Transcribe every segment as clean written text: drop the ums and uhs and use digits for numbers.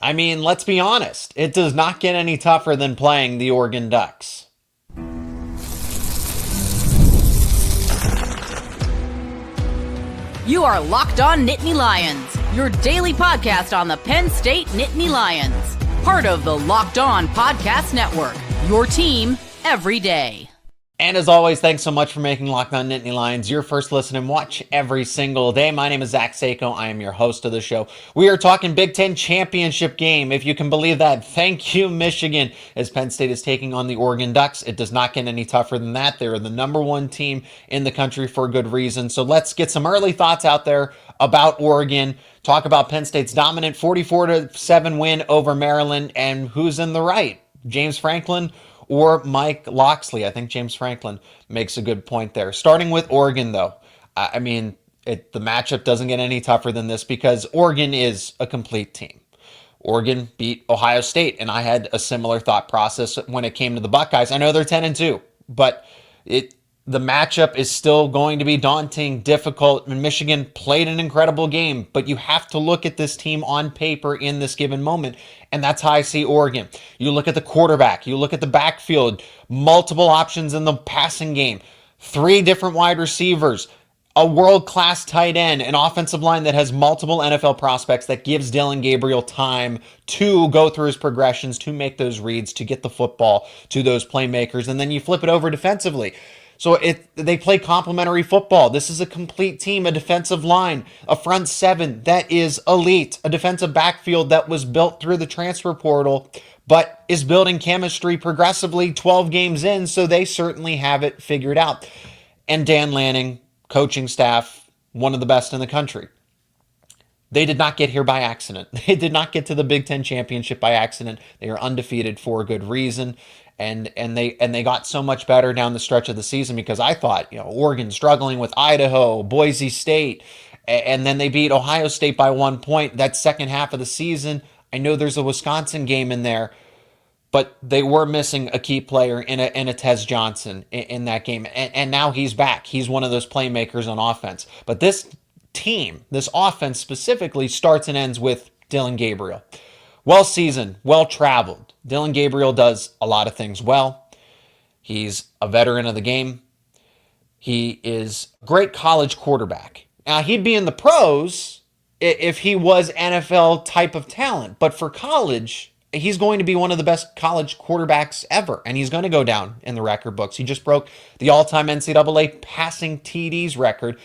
I mean, let's be honest. It does not get any tougher than playing the Oregon Ducks. You are Locked On Nittany Lions, your daily podcast on the Penn State Nittany Lions. Part of the Locked On Podcast Network, your team every day. And as always, thanks so much for making Locked On Nittany Lions your first listen and watch every single day. My name is Zach Seyko. I am your host of the show. We are talking Big Ten championship game, if you can believe that. Thank you, Michigan, as Penn State is taking on the Oregon Ducks. It does not get any tougher than that. They're the number one team in the country for good reason. So let's get some early thoughts out there about Oregon. Talk about Penn State's dominant 44-7 win over Maryland and who's in the right, James Franklin or Mike Locksley. I think James Franklin makes a good point there. Starting with Oregon, though, I mean, the matchup doesn't get any tougher than this because Oregon is a complete team. Oregon beat Ohio State, and I had a similar thought process when it came to the Buckeyes. I know they're 10-2, but the matchup is still going to be daunting, difficult. And Michigan played an incredible game, but you have to look at this team on paper in this given moment, and that's how I see Oregon. You look at the quarterback, you look at the backfield, multiple options in the passing game, 3 different wide receivers, a world-class tight end, an offensive line that has multiple NFL prospects that gives Dillon Gabriel time to go through his progressions, to make those reads, to get the football to those playmakers, and then you flip it over defensively. So they play complementary football. This is a complete team, a defensive line, a front 7 that is elite, a defensive backfield that was built through the transfer portal, but is building chemistry progressively 12 games in, so they certainly have it figured out. And Dan Lanning, coaching staff, one of the best in the country. They did not get here by accident. They did not get to the Big Ten championship by accident. They are undefeated for a good reason. And they got so much better down the stretch of the season because I thought, Oregon struggling with Idaho, Boise State, and then they beat Ohio State by 1 point. That second half of the season, I know there's a Wisconsin game in there, but they were missing a key player in a Tez Johnson in that game. And now he's back. He's one of those playmakers on offense. But this team, this offense specifically, starts and ends with Dillon Gabriel. Well-seasoned, well-traveled. Dillon Gabriel does a lot of things well. He's a veteran of the game. He is a great college quarterback. Now, he'd be in the pros if he was NFL type of talent. But for college, he's going to be one of the best college quarterbacks ever. And he's going to go down in the record books. He just broke the all-time NCAA passing TDs record.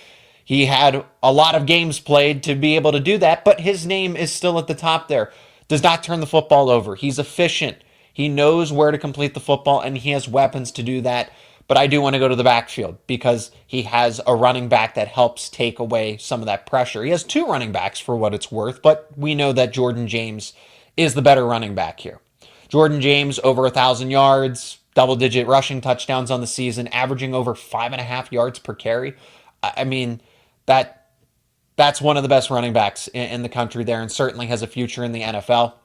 He had a lot of games played to be able to do that, but his name is still at the top there. Does not turn the football over. He's efficient. He knows where to complete the football, and he has weapons to do that. But I do want to go to the backfield because he has a running back that helps take away some of that pressure. He has 2 running backs for what it's worth, but we know that Jordan James is the better running back here. Jordan James, over 1,000 yards, double-digit rushing touchdowns on the season, averaging over 5.5 yards per carry. I mean, that's one of the best running backs in the country there and certainly has a future in the NFL.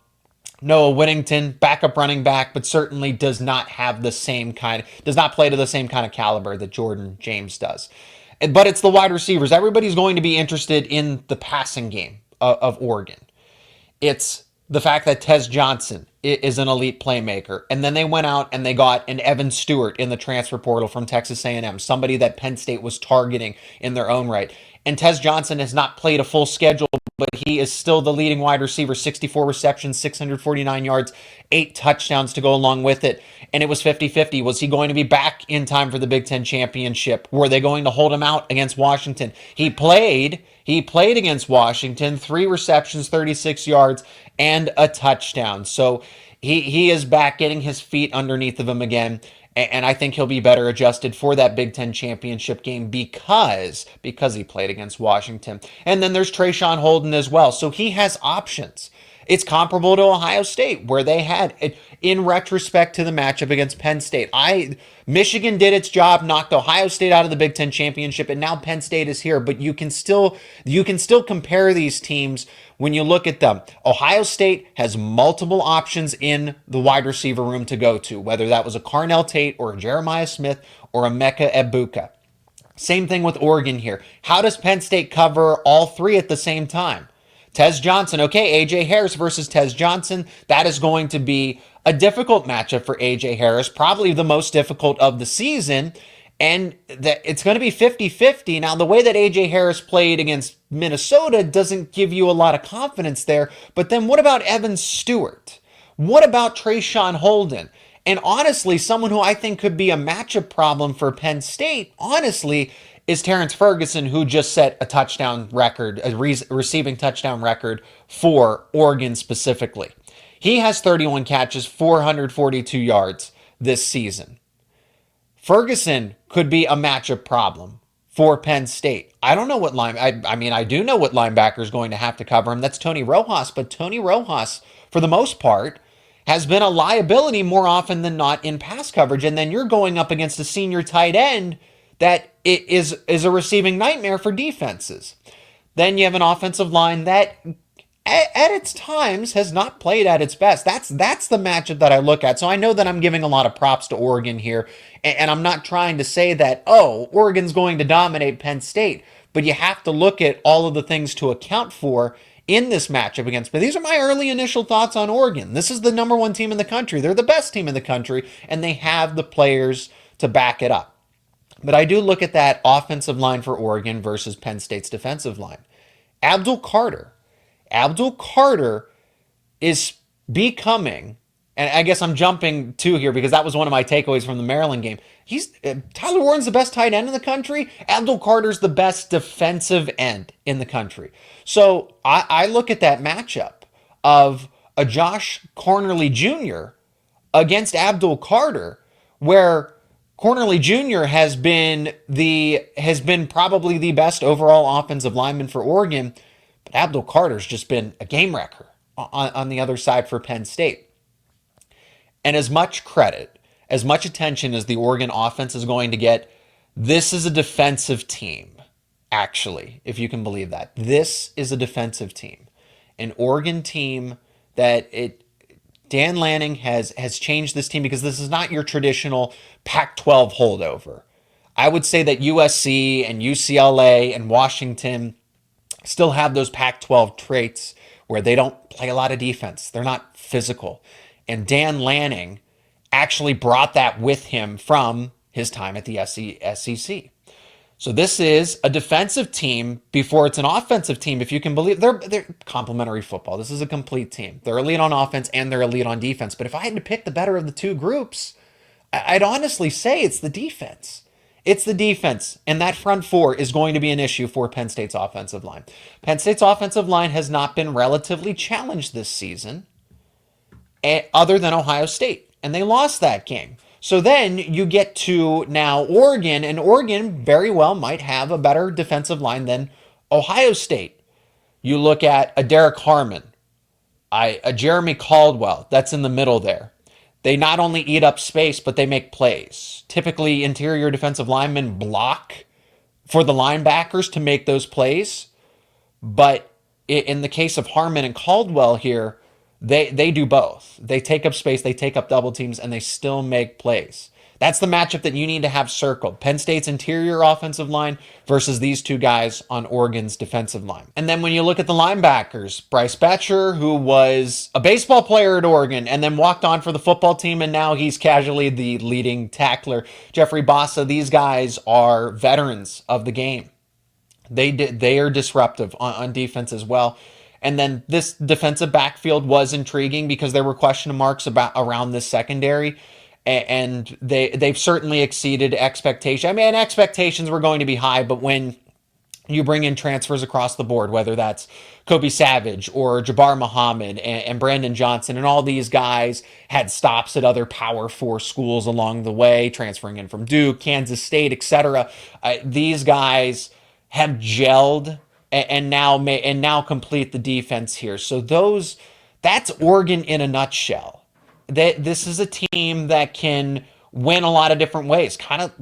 Noah Whittington, backup running back, but certainly does not play to the same kind of caliber that Jordan James does. But it's the wide receivers. Everybody's going to be interested in the passing game of Oregon. It's the fact that Tez Johnson is an elite playmaker. And then they went out and they got an Evan Stewart in the transfer portal from Texas A&M, somebody that Penn State was targeting in their own right. And Tez Johnson has not played a full schedule, but he is still the leading wide receiver, 64 receptions, 649 yards, 8 touchdowns to go along with it. And it was 50-50. Was he going to be back in time for the Big Ten championship? Were they going to hold him out against Washington? He played against Washington, 3 receptions, 36 yards, and a touchdown. So he is back, getting his feet underneath of him again. And I think he'll be better adjusted for that Big Ten championship game because he played against Washington. And then there's Trayshawn Holden as well. So he has options. It's comparable to Ohio State, where they had, in retrospect to the matchup against Penn State, Michigan did its job, knocked Ohio State out of the Big Ten championship, and now Penn State is here. But you can still compare these teams when you look at them. Ohio State has multiple options in the wide receiver room to go to, whether that was a Carnell Tate or a Jeremiah Smith or a Mecca Egbuka. Same thing with Oregon here. How does Penn State cover all 3 at the same time? Tez Johnson, okay, AJ Harris versus Tez Johnson. That is going to be a difficult matchup for AJ Harris, probably the most difficult of the season. And that it's going to be 50-50. Now, the way that AJ Harris played against Minnesota doesn't give you a lot of confidence there. But then what about Evan Stewart? What about Trayshawn Holden? And honestly, someone who I think could be a matchup problem for Penn State, honestly, is Terrence Ferguson, who just set a touchdown record, a receiving touchdown record for Oregon specifically. He has 31 catches, 442 yards this season. Ferguson could be a matchup problem for Penn State. I don't know what I do know what linebacker is going to have to cover him. That's Tony Rojas, but Tony Rojas, for the most part, has been a liability more often than not in pass coverage. And then you're going up against a senior tight end that is a receiving nightmare for defenses. Then you have an offensive line that at its times has not played at its best. That's the matchup that I look at. So I know that I'm giving a lot of props to Oregon here, and I'm not trying to say that, oh, Oregon's going to dominate Penn State, but you have to look at all of the things to account for in this matchup against. But these are my early initial thoughts on Oregon. This is the number one team in the country. They're the best team in the country, and they have the players to back it up. But I do look at that offensive line for Oregon versus Penn State's defensive line. Abdul Carter is becoming, and I guess I'm jumping to here because that was one of my takeaways from the Maryland game. Tyler Warren's the best tight end in the country. Abdul Carter's the best defensive end in the country. So I look at that matchup of a Josh Cornerly Jr. against Abdul Carter, where Cornerly Jr. has been probably the best overall offensive lineman for Oregon, but Abdul Carter's just been a game wrecker on the other side for Penn State. And as much credit, as much attention as the Oregon offense is going to get, this is a defensive team, actually, if you can believe that. This is a defensive team. An Oregon team that Dan Lanning has changed this team because this is not your traditional Pac-12 holdover. I would say that USC and UCLA and Washington still have those Pac-12 traits where they don't play a lot of defense. They're not physical. And Dan Lanning actually brought that with him from his time at the SEC. So this is a defensive team before it's an offensive team, if you can believe. They're complementary football. This is a complete team. They're elite on offense and they're elite on defense. But if I had to pick the better of the two groups, I'd honestly say it's the defense. It's the defense, and that front four is going to be an issue for Penn State's offensive line. Penn State's offensive line has not been relatively challenged this season, other than Ohio State, and they lost that game. So then you get to now Oregon, and Oregon very well might have a better defensive line than Ohio State. You look at a Derek Harmon, a Jeremy Caldwell, that's in the middle there. They not only eat up space, but they make plays. Typically, interior defensive linemen block for the linebackers to make those plays. But in the case of Harmon and Caldwell here, they do both. They take up space, they take up double teams, and they still make plays. That's the matchup that you need to have circled. Penn State's interior offensive line versus these two guys on Oregon's defensive line. And then when you look at the linebackers, Bryce Betcher, who was a baseball player at Oregon and then walked on for the football team, and now he's casually the leading tackler. Jeffrey Bassa, these guys are veterans of the game. They are disruptive on defense as well. And then this defensive backfield was intriguing because there were question marks around this secondary. And they've certainly exceeded expectations. I mean, expectations were going to be high, but when you bring in transfers across the board, whether that's Kobe Savage or Jabbar Muhammad and Brandon Johnson, and all these guys had stops at other Power 4 schools along the way, transferring in from Duke, Kansas State, etc. These guys have gelled and now complete the defense here. So that's Oregon in a nutshell. This is a team that can win a lot of different ways, kind of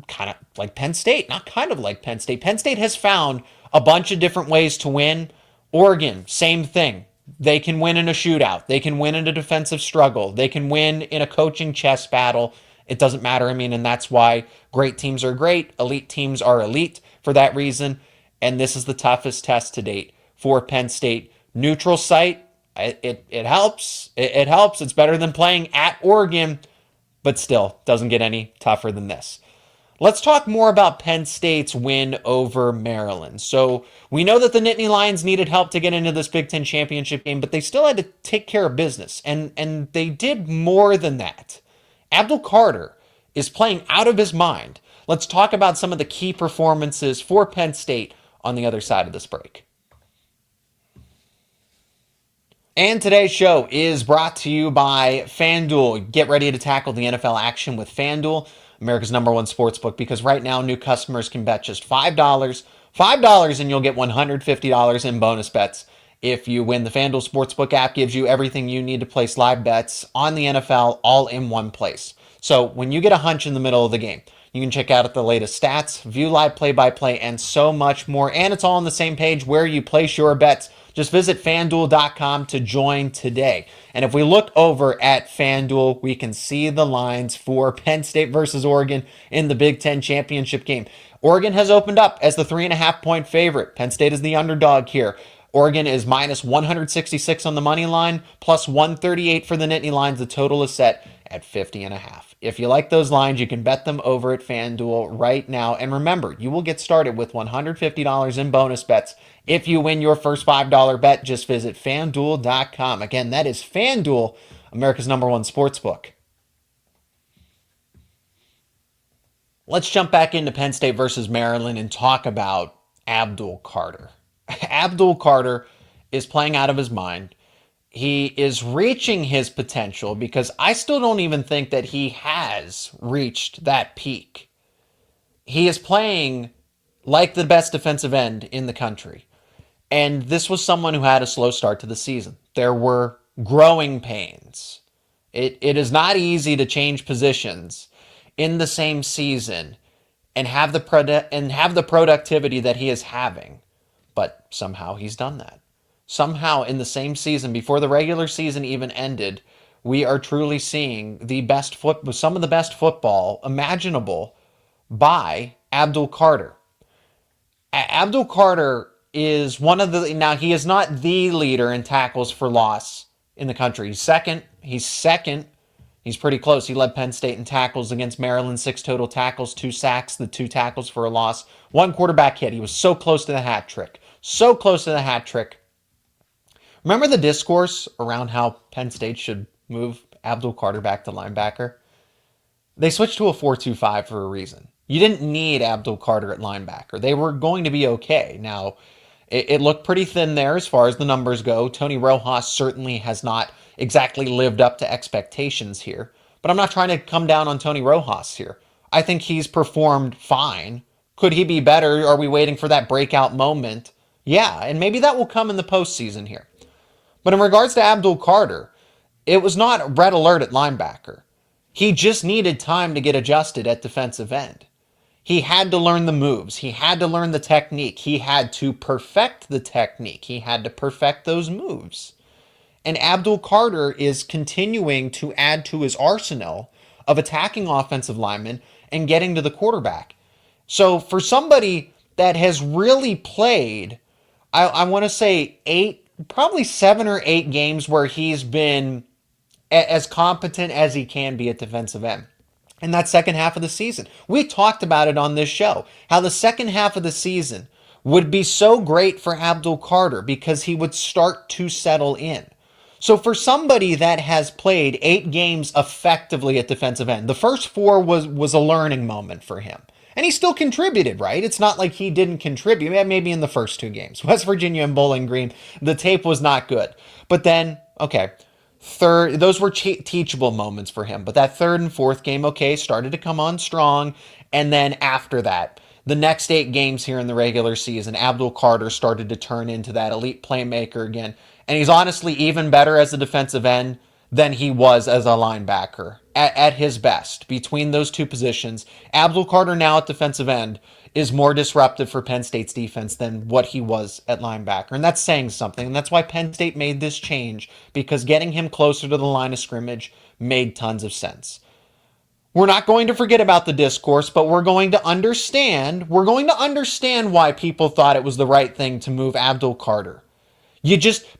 like Penn State, not kind of like Penn State. Penn State has found a bunch of different ways to win. Oregon, same thing. They can win in a shootout. They can win in a defensive struggle. They can win in a coaching chess battle. It doesn't matter. I mean, and that's why great teams are great. Elite teams are elite for that reason. And this is the toughest test to date for Penn State Neutral site, it helps. It helps. It's better than playing at Oregon, but still doesn't get any tougher than this. Let's talk more about Penn State's win over Maryland. So we know that the Nittany Lions needed help to get into this Big Ten championship game, but they still had to take care of business, and they did more than that. Abdul Carter is playing out of his mind. Let's talk about some of the key performances for Penn State on the other side of this break. And today's show is brought to you by FanDuel. Get ready to tackle the NFL action with FanDuel, America's #1 sportsbook, because right now new customers can bet just $5 and you'll get $150 in bonus bets if you win. The FanDuel Sportsbook app gives you everything you need to place live bets on the NFL all in one place. So when you get a hunch in the middle of the game, you can check out the latest stats, view live play-by-play, and so much more. And it's all on the same page where you place your bets. Just visit FanDuel.com to join today. And if we look over at FanDuel, we can see the lines for Penn State versus Oregon in the Big Ten championship game. Oregon has opened up as the 3.5-point favorite. Penn State is the underdog here. Oregon is minus 166 on the money line, plus 138 for the Nittany Lions. The total is set at 50.5. If you like those lines, you can bet them over at FanDuel right now. And remember, you will get started with $150 in bonus bets if you win your first $5 bet. Just visit FanDuel.com. Again, that is FanDuel, America's #1 sportsbook. Let's jump back into Penn State versus Maryland and talk about Abdul Carter. Abdul Carter is playing out of his mind. He is reaching his potential because I still don't even think that he has reached that peak. He is playing like the best defensive end in the country. And this was someone who had a slow start to the season. There were growing pains. It is not easy to change positions in the same season and have the productivity that he is having. But somehow he's done that. Somehow in the same season, before the regular season even ended, we are truly seeing some of the best football imaginable by Abdul Carter. Abdul Carter is now he is not the leader in tackles for loss in the country. He's second. He's pretty close. He led Penn State in tackles against Maryland, 6 total tackles, 2 sacks, the 2 tackles for a loss, 1 quarterback hit. He was so close to the hat trick. So close to the hat trick. Remember the discourse around how Penn State should move Abdul Carter back to linebacker? They switched to a 4-2-5 for a reason. You didn't need Abdul Carter at linebacker. They were going to be okay. Now, it looked pretty thin there as far as the numbers go. Tony Rojas certainly has not exactly lived up to expectations here. But I'm not trying to come down on Tony Rojas here. I think he's performed fine. Could he be better? Are we waiting for that breakout moment? Yeah, and maybe that will come in the postseason here. But in regards to Abdul Carter, it was not red alert at linebacker. He just needed time to get adjusted at defensive end. He had to learn the moves. He had to learn the technique. He had to perfect the technique. He had to perfect those moves. And Abdul Carter is continuing to add to his arsenal of attacking offensive linemen and getting to the quarterback. So for somebody that has really played, I want to say 7 or 8 games where he's been as competent as he can be at defensive end. In that second half of the season, we talked about it on this show, how the second half of the season would be so great for Abdul Carter because he would start to settle in. So for somebody that has played 8 games effectively at defensive end, the first 4 was a learning moment for him. And he still contributed, right? It's not like he didn't contribute. Maybe in the first 2 games. West Virginia and Bowling Green, the tape was not good. But then, okay, those were teachable moments for him. But that 3rd and 4th game, okay, started to come on strong. And then after that, the next 8 games here in the regular season, Abdul Carter started to turn into that elite playmaker again. And he's honestly even better as a defensive end than he was as a linebacker at his best. Between those 2 positions, Abdul Carter now at defensive end is more disruptive for Penn State's defense than what he was at linebacker. And that's saying something. And that's why Penn State made this change, because getting him closer to the line of scrimmage made tons of sense. We're not going to forget about the discourse, but we're going to understand why people thought it was the right thing to move Abdul Carter.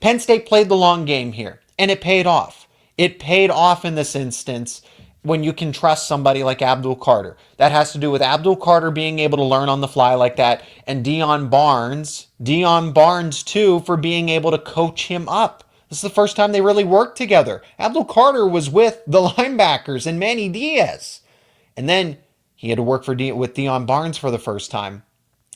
Penn State played the long game here, and it paid off. It paid off in this instance when you can trust somebody like Abdul Carter. That has to do with Abdul Carter being able to learn on the fly like that, and Dion Barnes too, for being able to coach him up. This is the first time they really worked together. Abdul Carter was with the linebackers and Manny Diaz. And then he had to work with Dion Barnes for the first time.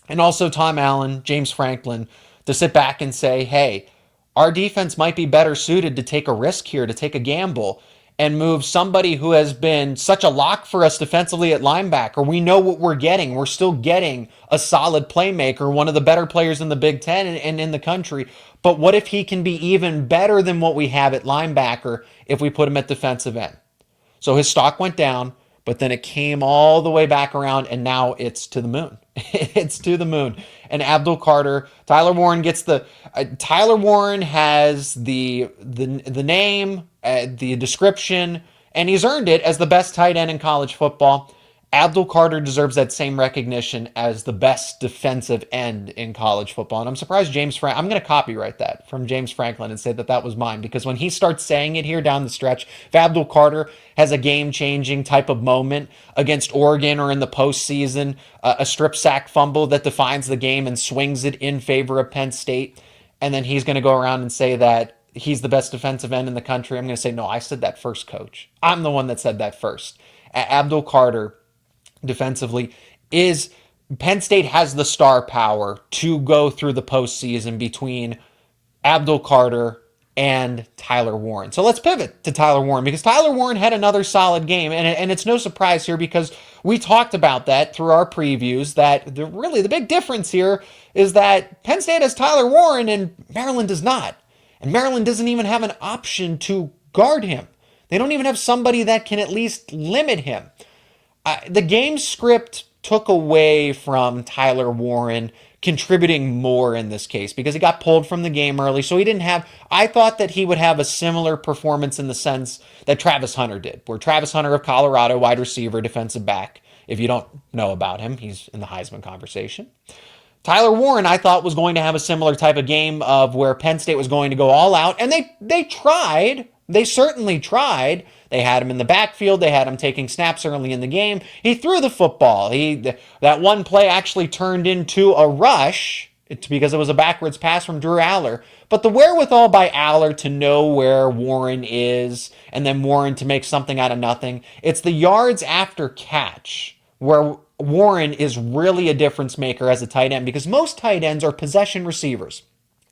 And also Tom Allen, James Franklin, to sit back and say, hey, our defense might be better suited to take a risk here, to take a gamble, and move somebody who has been such a lock for us defensively at linebacker. We know what we're getting. We're still getting a solid playmaker, one of the better players in the Big Ten and in the country. But what if he can be even better than what we have at linebacker if we put him at defensive end? So his stock went down, but then it came all the way back around, and now it's to the moon. It's to the moon. And Abdul Carter, Tyler Warren gets Tyler Warren has the name, the description, and he's earned it as the best tight end in college football. Abdul Carter deserves that same recognition as the best defensive end in college football. And I'm surprised I'm going to copyright that from James Franklin and say that was mine, because when he starts saying it here down the stretch, if Abdul Carter has a game-changing type of moment against Oregon or in the postseason, a strip sack fumble that defines the game and swings it in favor of Penn State, and then he's going to go around and say that he's the best defensive end in the country, I'm going to say, no, I said that first, coach. I'm the one that said that first. Abdul Carter, defensively, Penn State has the star power to go through the postseason between Abdul Carter and Tyler Warren. So let's pivot to Tyler Warren, because Tyler Warren had another solid game, and it's no surprise here because we talked about that through our previews, that the big difference here is that Penn State has Tyler Warren and Maryland does not. And Maryland doesn't even have an option to guard him. They don't even have somebody that can at least limit him. The game script took away from Tyler Warren contributing more in this case because he got pulled from the game early. So I thought that he would have a similar performance in the sense that Travis Hunter did, where Travis Hunter of Colorado, wide receiver, defensive back. If you don't know about him, he's in the Heisman conversation. Tyler Warren, I thought, was going to have a similar type of game of where Penn State was going to go all out, and they tried. They certainly tried. They had him in the backfield. They had him taking snaps early in the game. He threw the football. That one play actually turned into a rush because it was a backwards pass from Drew Allar. But the wherewithal by Allar to know where Warren is and then Warren to make something out of nothing. It's the yards after catch where Warren is really a difference maker as a tight end, because most tight ends are possession receivers.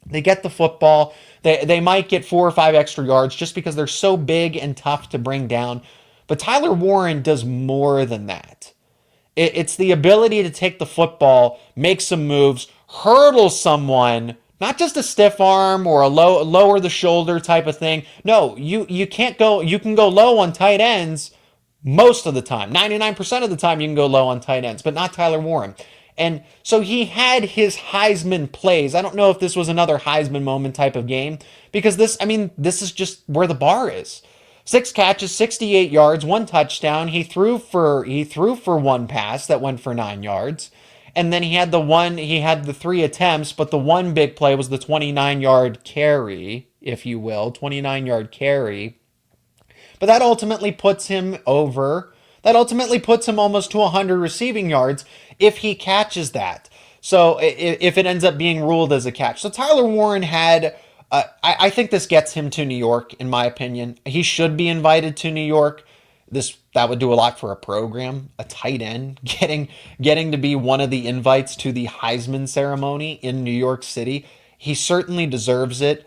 They get the football. They might get 4 or 5 extra yards just because they're so big and tough to bring down. But Tyler Warren does more than that. It's the ability to take the football, make some moves, hurdle someone, not just a stiff arm or a lower the shoulder type of thing. No, you can't go. You can go low on tight ends most of the time. 99% of the time you can go low on tight ends, but not Tyler Warren. And so he had his Heisman plays. I don't know if this was another Heisman moment type of game, because this is just where the bar is. 6 catches, 68 yards, 1 touchdown. He threw for 1 pass that went for 9 yards. And then he had the 3 attempts, but the one big play was the 29-yard carry, if you will, 29-yard carry. But that ultimately puts him over. That ultimately puts him almost to 100 receiving yards if he catches that. So if it ends up being ruled as a catch. So Tyler Warren had, I think this gets him to New York, in my opinion. He should be invited to New York. That would do a lot for a program, a tight end, getting to be one of the invites to the Heisman ceremony in New York City. He certainly deserves it.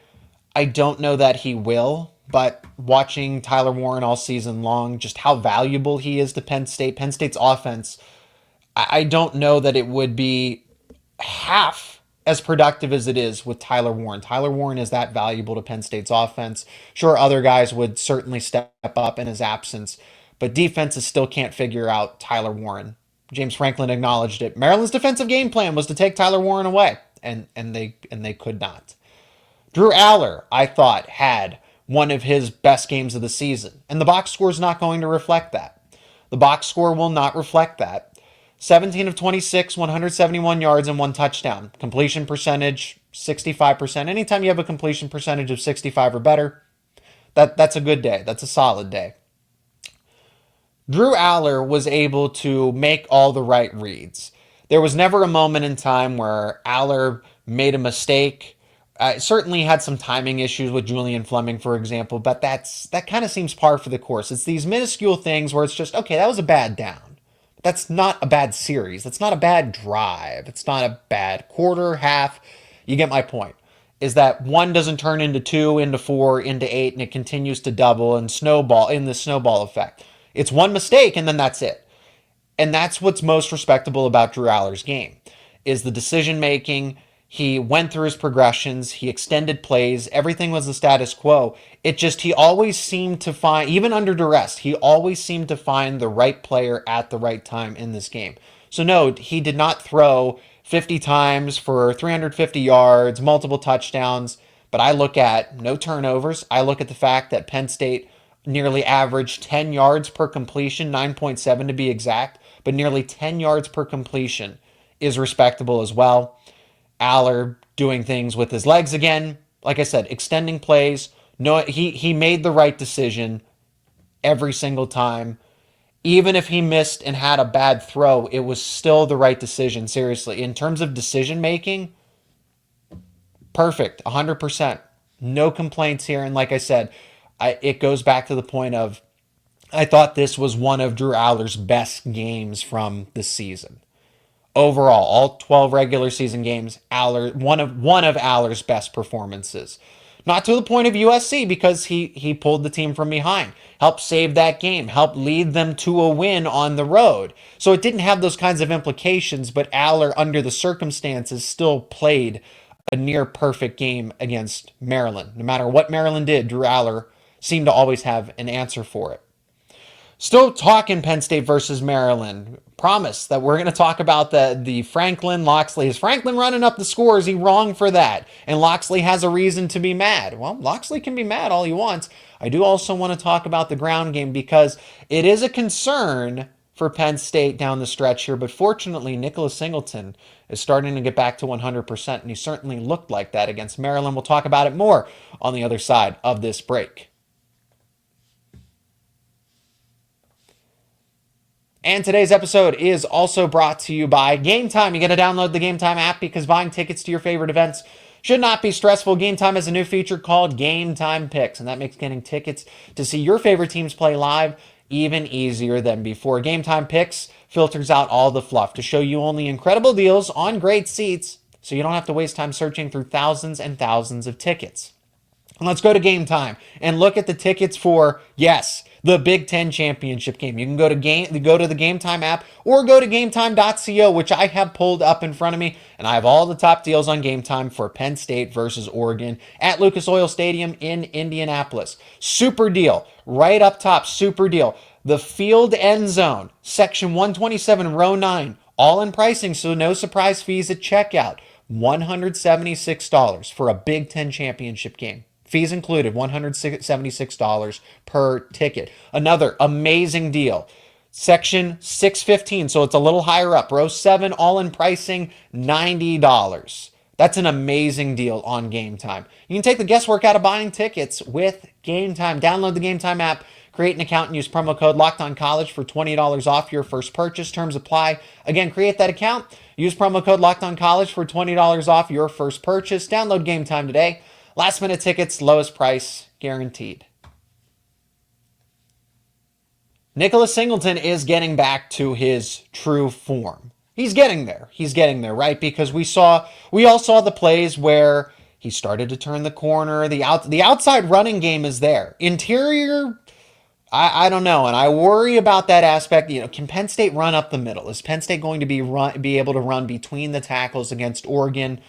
I don't know that he will. But watching Tyler Warren all season long, just how valuable he is to Penn State, Penn State's offense, I don't know that it would be half as productive as it is with Tyler Warren. Tyler Warren is that valuable to Penn State's offense. Sure, other guys would certainly step up in his absence, but defenses still can't figure out Tyler Warren. James Franklin acknowledged it. Maryland's defensive game plan was to take Tyler Warren away, and they could not. Drew Allar, I thought, had one of his best games of the season. And the box score is not going to reflect that. The box score will not reflect that. 17 of 26, 171 yards and 1 touchdown. Completion percentage, 65%. Anytime you have a completion percentage of 65 or better, that's a good day. That's a solid day. Drew Allar was able to make all the right reads. There was never a moment in time where Allar made a mistake. Certainly had some timing issues with Julian Fleming, for example, but that kind of seems par for the course. It's these minuscule things where it's just, okay, that was a bad down. That's not a bad series. That's not a bad drive. It's not a bad quarter, half. You get my point. Is that one doesn't turn into two, into four, into eight, and it continues to double and snowball in the snowball effect. It's one mistake, and then that's it. And that's what's most respectable about Drew Allar's game, is the decision making. He went through his progressions. He extended plays. Everything was the status quo. He always seemed to find, even under duress, he always seemed to find the right player at the right time in this game. So no, he did not throw 50 times for 350 yards, multiple touchdowns. But I look at no turnovers. I look at the fact that Penn State nearly averaged 10 yards per completion, 9.7 to be exact, but nearly 10 yards per completion is respectable as well. Allar doing things with his legs again. Like I said, extending plays. No, he made the right decision every single time. Even if he missed and had a bad throw, it was still the right decision, seriously. In terms of decision making, perfect, 100%. No complaints here. And like I said, it goes back to the point of, I thought this was one of Drew Allar's best games from the season. Overall, all 12 regular season games, Allar, one of Allar's best performances. Not to the point of USC, because he pulled the team from behind, helped save that game, helped lead them to a win on the road. So it didn't have those kinds of implications, but Allar, under the circumstances, still played a near perfect game against Maryland. No matter what Maryland did, Drew Allar seemed to always have an answer for it. Still talking Penn State versus Maryland. Promise that we're going to talk about the Franklin Locksley. Is Franklin running up the score? Is he wrong for that? And Locksley has a reason to be mad. Well, Locksley can be mad all he wants. I do also want to talk about the ground game, because it is a concern for Penn State down the stretch here. But fortunately, Nicholas Singleton is starting to get back to 100%, and he certainly looked like that against Maryland. We'll talk about it more on the other side of this break. And today's episode is also brought to you by Game Time. You got to download the Game Time app, because buying tickets to your favorite events should not be stressful. Game Time has a new feature called Game Time Picks, and that makes getting tickets to see your favorite teams play live even easier than before. Game Time Picks filters out all the fluff to show you only incredible deals on great seats, so you don't have to waste time searching through thousands and thousands of tickets. Let's go to Game Time and look at the tickets for, yes, the Big Ten championship game. You can go to the Game Time app, or go to gametime.co, which I have pulled up in front of me, and I have all the top deals on Game Time for Penn State versus Oregon at Lucas Oil Stadium in Indianapolis. Super deal, right up top, super deal. The field end zone, section 127, row 9, all in pricing, so no surprise fees at checkout. $176 for a Big Ten championship game. Fees included, $176 per ticket. Another amazing deal. Section 615, so it's a little higher up. Row 7, all in pricing, $90. That's an amazing deal on Game Time. You can take the guesswork out of buying tickets with Game Time. Download the Game Time app, create an account, and use promo code LOCKEDONCollege for $20 off your first purchase. Terms apply. Again, create that account. Use promo code LOCKEDONCollege for $20 off your first purchase. Download Game Time today. Last minute tickets, lowest price guaranteed. Nicholas Singleton is getting back to his true form. He's getting there. He's getting there, right? Because we all saw the plays where he started to turn the corner. The outside running game is there. Interior, I don't know, and I worry about that aspect. Can Penn State run up the middle? Is Penn State going to be able to run between the tackles against Oregon?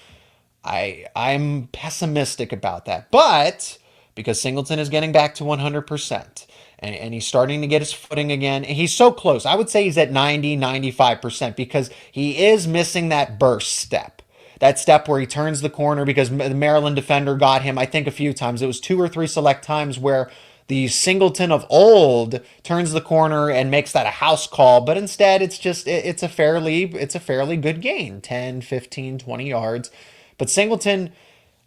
I'm pessimistic about that. But because Singleton is getting back to 100%, and he's starting to get his footing again, and he's so close. I would say he's at 90-95%, because he is missing that burst step. That step where he turns the corner, because the Maryland defender got him, I think, a few times. It was 2 or 3 select times where the Singleton of old turns the corner and makes that a house call, but instead it's a fairly good gain, 10, 15, 20 yards. But Singleton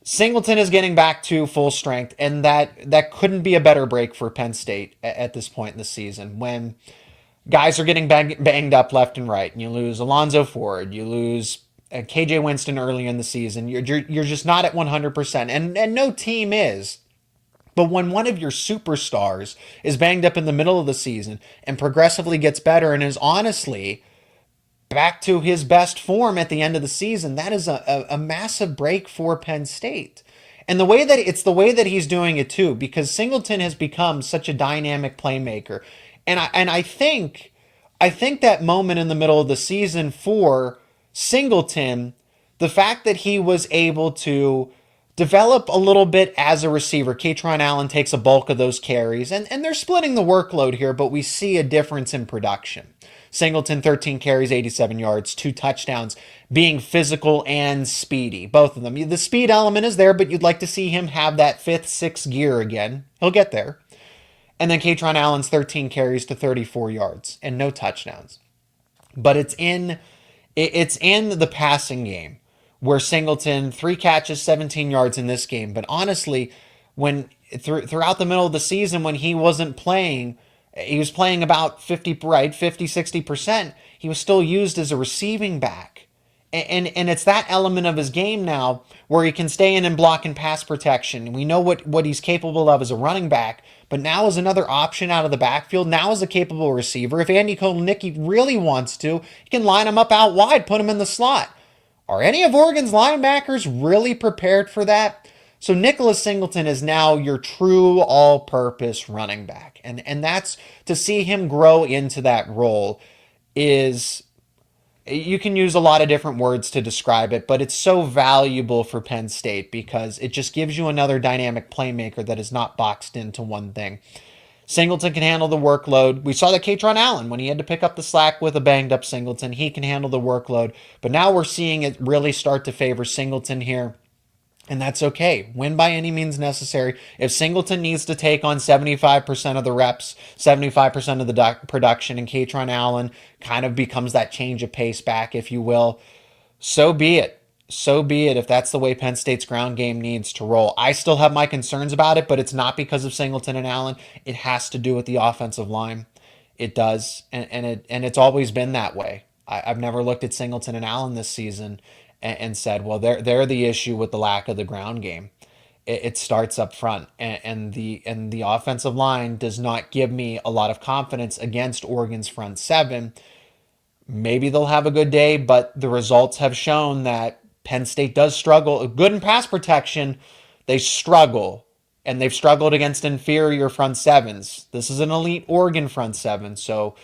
is getting back to full strength, and that couldn't be a better break for Penn State at this point in the season when guys are getting banged up left and right, and you lose Alonzo Ford, you lose KJ Winston early in the season. You're just not at 100%, and no team is. But when one of your superstars is banged up in the middle of the season and progressively gets better and is honestly back to his best form at the end of the season, that is a massive break for Penn State. And the way that he's doing it too, because Singleton has become such a dynamic playmaker. And I think that moment in the middle of the season for Singleton, the fact that he was able to develop a little bit as a receiver. Kaytron Allen takes a bulk of those carries, and they're splitting the workload here, but we see a difference in production. Singleton, 13 carries, 87 yards, 2 touchdowns, being physical and speedy, both of them. The speed element is there, but you'd like to see him have that 5th, 6th gear again. He'll get there. And then Kaytron Allen's 13 carries to 34 yards and no touchdowns. But it's in the passing game where Singleton, 3 catches, 17 yards in this game. But honestly, when throughout the middle of the season when he wasn't playing, he was playing about 60%. He was still used as a receiving back. And it's that element of his game now where he can stay in and block and pass protection. We know what he's capable of as a running back, but now is another option out of the backfield. Now is a capable receiver. If Andy Kotelnicki really wants to, he can line him up out wide, put him in the slot. Are any of Oregon's linebackers really prepared for that? So Nicholas Singleton is now your true all-purpose running back. And that's, to see him grow into that role is, you can use a lot of different words to describe it, but it's so valuable for Penn State because it just gives you another dynamic playmaker that is not boxed into one thing. Singleton can handle the workload. We saw that Kaytron Allen, when he had to pick up the slack with a banged-up Singleton, he can handle the workload. But now we're seeing it really start to favor Singleton here, and that's okay. Win by any means necessary. If Singleton needs to take on 75% of the reps, 75% of the production, and Kaytron Allen kind of becomes that change of pace back, if you will, so be it. So be it if that's the way Penn State's ground game needs to roll. I still have my concerns about it, but it's not because of Singleton and Allen. It has to do with the offensive line. It does, and it's always been that way. I've never looked at Singleton and Allen this season and said, well, they're the issue with the lack of the ground game. It starts up front, and the offensive line does not give me a lot of confidence against Oregon's front seven. Maybe they'll have a good day, but the results have shown that Penn State does struggle. Good in pass protection, they struggle. And they've struggled against inferior front sevens. This is an elite Oregon front seven, so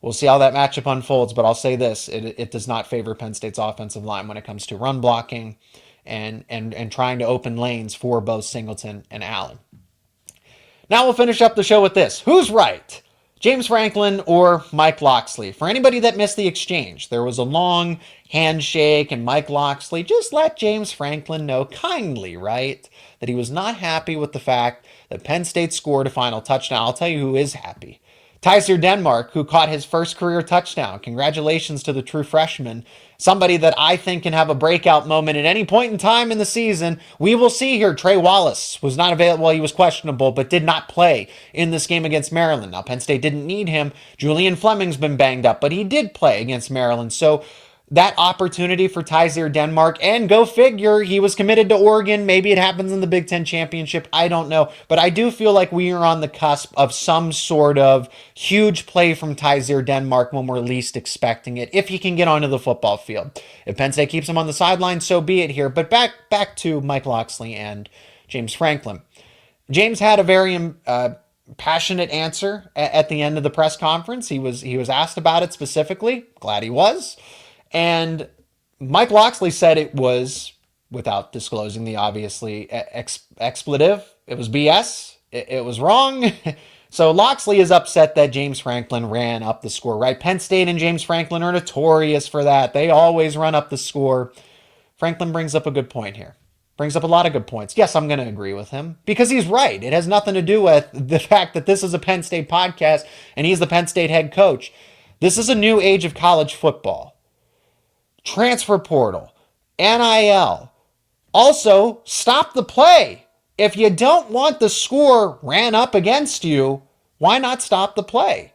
we'll see how that matchup unfolds. But I'll say this, it does not favor Penn State's offensive line when it comes to run blocking and trying to open lanes for both Singleton and Allen. Now we'll finish up the show with this. Who's right? James Franklin or Mike Locksley? For anybody that missed the exchange, there was a long handshake, and Mike Locksley just let James Franklin know kindly, right, that he was not happy with the fact that Penn State scored a final touchdown. I'll tell you who is happy. Tyser Denmark, who caught his first career touchdown. Congratulations to the true freshman. Somebody that I think can have a breakout moment at any point in time in the season. We will see here. Trey Wallace was not available. Well, he was questionable, but did not play in this game against Maryland. Now, Penn State didn't need him. Julian Fleming's been banged up, but he did play against Maryland. So that opportunity for Tyser Denmark, and go figure, he was committed to Oregon. Maybe it happens in the Big Ten Championship. I don't know. But I do feel like we are on the cusp of some sort of huge play from Tyser Denmark when we're least expecting it, if he can get onto the football field. If Penn State keeps him on the sideline, so be it here. But back to Mike Locksley and James Franklin. James had a very passionate answer at the end of the press conference. He was asked about it specifically. Glad he was. And Mike Locksley said it was, without disclosing the obviously expletive, it was BS. It was wrong. So Locksley is upset that James Franklin ran up the score, right? Penn State and James Franklin are notorious for that. They always run up the score. Franklin brings up a good point here. Brings up a lot of good points. Yes, I'm going to agree with him because he's right. It has nothing to do with the fact that this is a Penn State podcast and he's the Penn State head coach. This is a new age of college football. Transfer portal, NIL, Also, stop the play. If you don't want the score ran up against you, why not stop the play?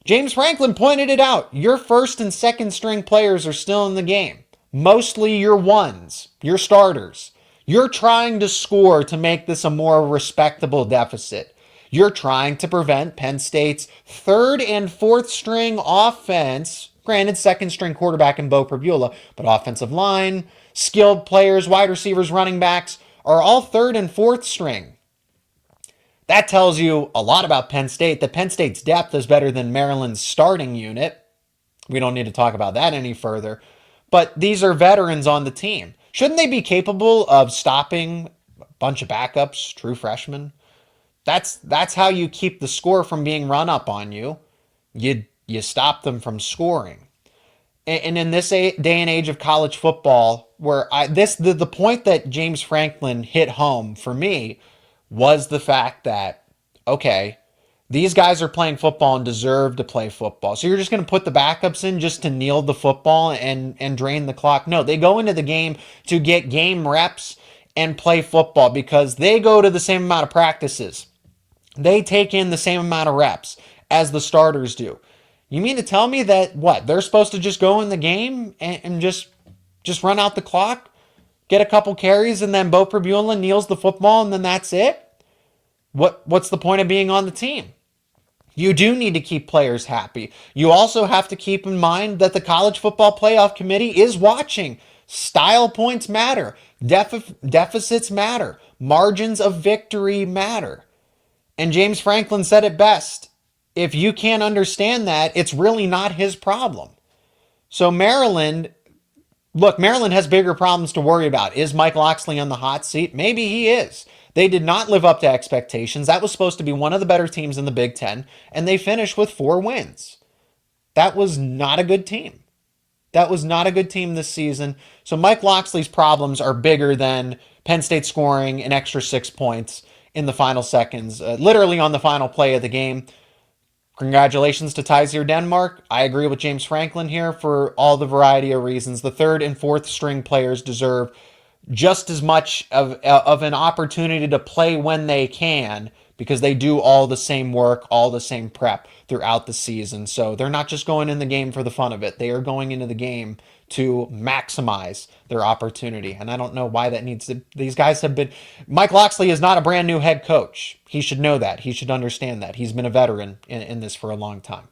James Franklin pointed it out. Your first and second string players are still in the game. Mostly your ones, your starters. You're trying to score to make this a more respectable deficit. You're trying to prevent Penn State's third and fourth string offense, granted second string quarterback in Bo Prabula, but offensive line, skilled players, wide receivers, running backs are all third and fourth string. That tells you a lot about Penn State, that Penn State's depth is better than Maryland's starting unit. We don't need to talk about that any further. But these are veterans on the team. Shouldn't they be capable of stopping a bunch of backups, true freshmen? That's how you keep the score from being run up on you. You stop them from scoring. And in this day and age of college football, where the point that James Franklin hit home for me was the fact that, okay, these guys are playing football and deserve to play football. So you're just going to put the backups in just to kneel the football and drain the clock? No, they go into the game to get game reps and play football because they go to the same amount of practices. They take in the same amount of reps as the starters do. You mean to tell me that, what, they're supposed to just go in the game and just run out the clock, get a couple carries, and then Bo Prabula kneels the football, and then that's it? What's the point of being on the team? You do need to keep players happy. You also have to keep in mind that the College Football Playoff Committee is watching. Style points matter. Deficits matter. Margins of victory matter. And James Franklin said it best. If you can't understand that, it's really not his problem. So Maryland has bigger problems to worry about. Is Mike Locksley on the hot seat? Maybe he is. They did not live up to expectations. That was supposed to be one of the better teams in the Big Ten, and they finished with 4 wins. That was not a good team. That was not a good team this season. So Mike Locksley's problems are bigger than Penn State scoring an extra 6 points in the final seconds, literally on the final play of the game. Congratulations to Tysier Denmark. I agree with James Franklin here for all the variety of reasons. The third and fourth string players deserve just as much of an opportunity to play when they can, because they do all the same work, all the same prep throughout the season. So they're not just going in the game for the fun of it. They are going into the game to maximize their opportunity. And I don't know why that needs to... These guys have been... Mike Locksley is not a brand new head coach. He should know that. He should understand that. He's been a veteran in this for a long time.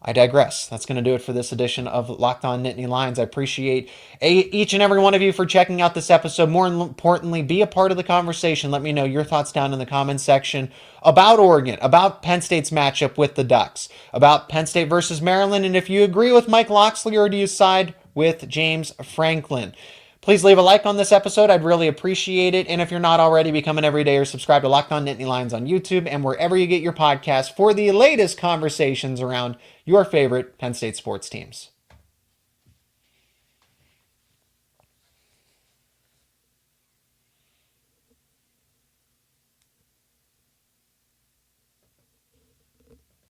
I digress. That's going to do it for this edition of Locked On Nittany Lions. I appreciate each and every one of you for checking out this episode. More importantly, be a part of the conversation. Let me know your thoughts down in the comments section about Oregon, about Penn State's matchup with the Ducks, about Penn State versus Maryland, and if you agree with Mike Locksley or do you side with James Franklin. Please leave a like on this episode. I'd really appreciate it. And if you're not already, become an everyday or subscribe to Locked On Nittany Lions on YouTube and wherever you get your podcasts for the latest conversations around your favorite Penn State sports teams.